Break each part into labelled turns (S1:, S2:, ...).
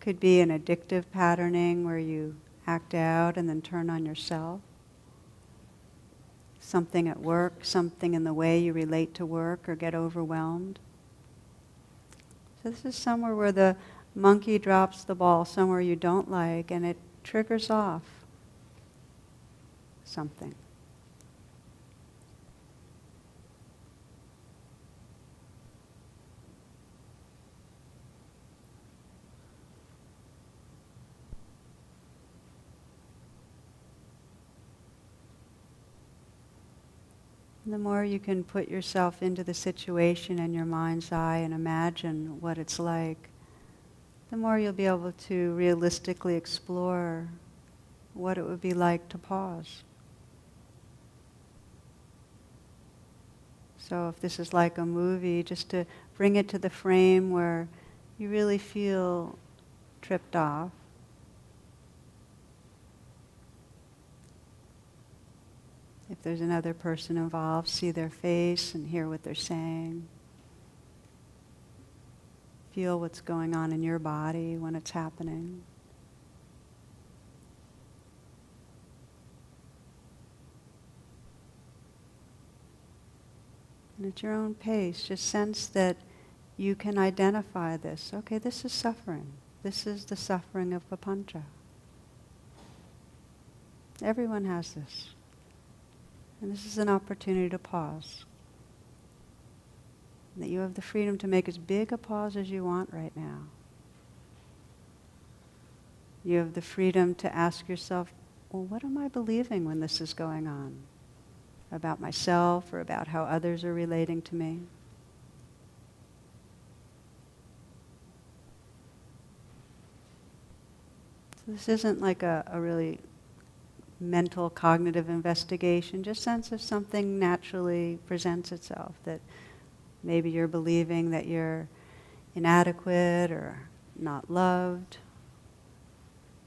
S1: Could be an addictive patterning where you act out and then turn on yourself. Something at work, something in the way you relate to work or get overwhelmed. So this is somewhere where the monkey drops the ball, somewhere you don't like, and it triggers off something. The more you can put yourself into the situation in your mind's eye and imagine what it's like, the more you'll be able to realistically explore what it would be like to pause. So if this is like a movie, just to bring it to the frame where you really feel tripped off. If there's another person involved, see their face and hear what they're saying. Feel what's going on in your body when it's happening. And at your own pace, just sense that you can identify this. Okay, this is suffering. This is the suffering of papancha. Everyone has this. And this is an opportunity to pause. And that you have the freedom to make as big a pause as you want right now. You have the freedom to ask yourself, well, what am I believing when this is going on? About myself or about how others are relating to me? So this isn't like a really mental, cognitive investigation, just sense if something naturally presents itself, that maybe you're believing that you're inadequate or not loved,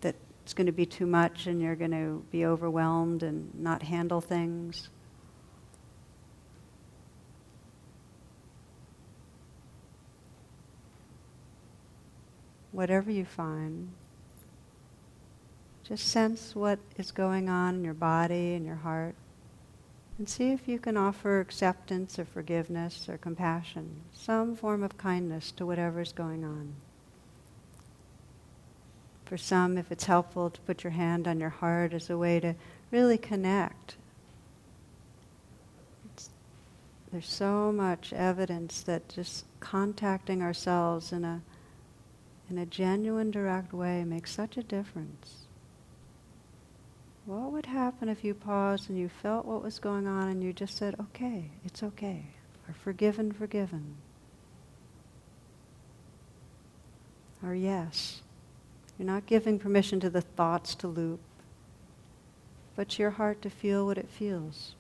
S1: that it's going to be too much and you're going to be overwhelmed and not handle things. Whatever you find, just sense what is going on in your body and your heart, and see if you can offer acceptance or forgiveness or compassion, some form of kindness to whatever's going on. For some, if it's helpful to put your hand on your heart as a way to really connect. There's so much evidence that just contacting ourselves in a genuine, direct way makes such a difference. What would happen if you paused and you felt what was going on and you just said, okay, it's okay, or forgiven, forgiven, or yes. You're not giving permission to the thoughts to loop, but to your heart to feel what it feels.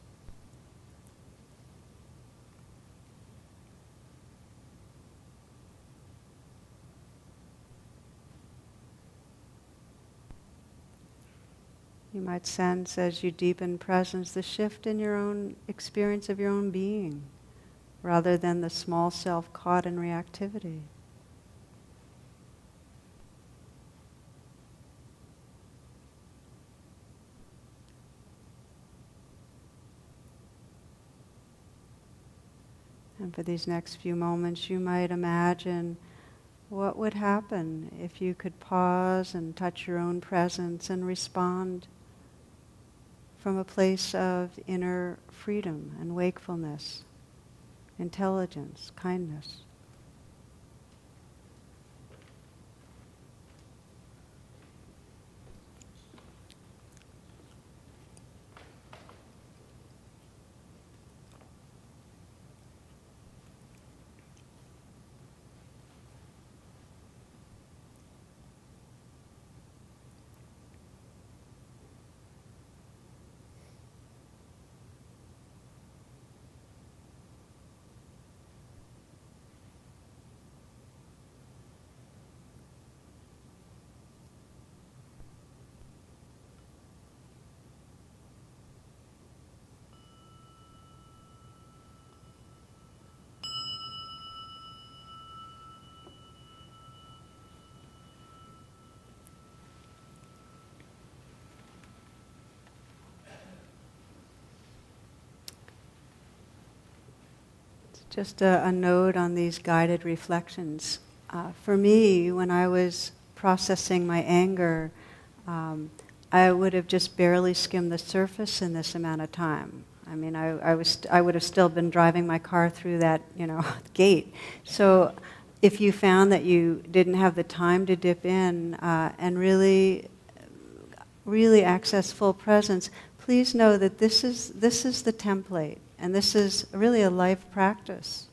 S1: You might sense as you deepen presence the shift in your own experience of your own being, rather than the small self caught in reactivity. And for these next few moments, you might imagine what would happen if you could pause and touch your own presence and respond from a place of inner freedom and wakefulness, intelligence, kindness. Just a note on these guided reflections. For me, when I was processing my anger, I would have just barely skimmed the surface in this amount of time. I mean, I would have still been driving my car through that, gate. So if you found that you didn't have the time to dip in and really access full presence, please know that this is the template, and this is really a life practice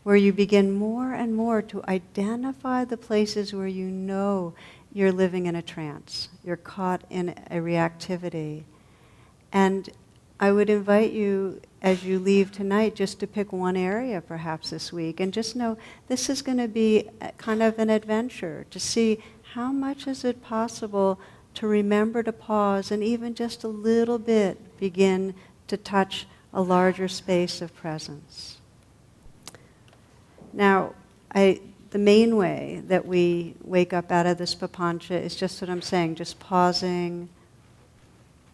S1: where you begin more and more to identify the places where you know you're living in a trance, you're caught in a reactivity. And I would invite you, as you leave tonight, just to pick one area perhaps this week, and just know this is going to be kind of an adventure to see how much is it possible to remember to pause and even just a little bit begin to touch a larger space of presence. Now, the main way that we wake up out of this papancha is just what I'm saying, just pausing,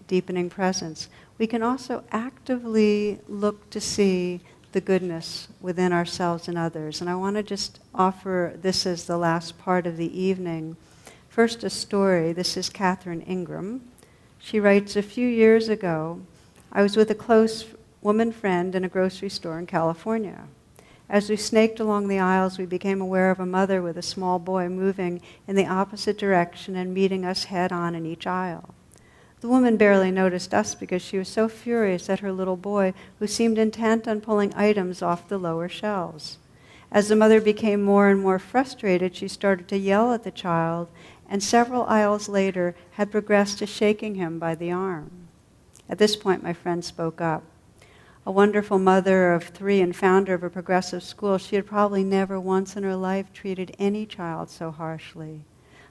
S1: deepening presence. We can also actively look to see the goodness within ourselves and others. And I want to just offer this as the last part of the evening. First, a story. This is Catherine Ingram. She writes, "A few years ago, I was with a close woman friend in a grocery store in California. As we snaked along the aisles, we became aware of a mother with a small boy moving in the opposite direction and meeting us head on in each aisle. The woman barely noticed us because she was so furious at her little boy, who seemed intent on pulling items off the lower shelves. As the mother became more and more frustrated, she started to yell at the child, and several aisles later had progressed to shaking him by the arm. At this point, my friend spoke up. A wonderful mother of 3 and founder of a progressive school, she had probably never once in her life treated any child so harshly.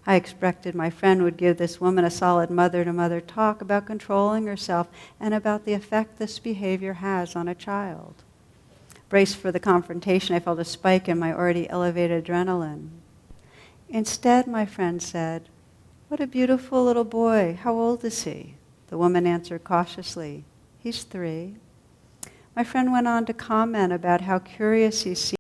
S1: I expected my friend would give this woman a solid mother-to-mother talk about controlling herself and about the effect this behavior has on a child. Braced for the confrontation, I felt a spike in my already elevated adrenaline. Instead, my friend said, "What a beautiful little boy. How old is he?" The woman answered cautiously, "He's 3. My friend went on to comment about how curious he seemed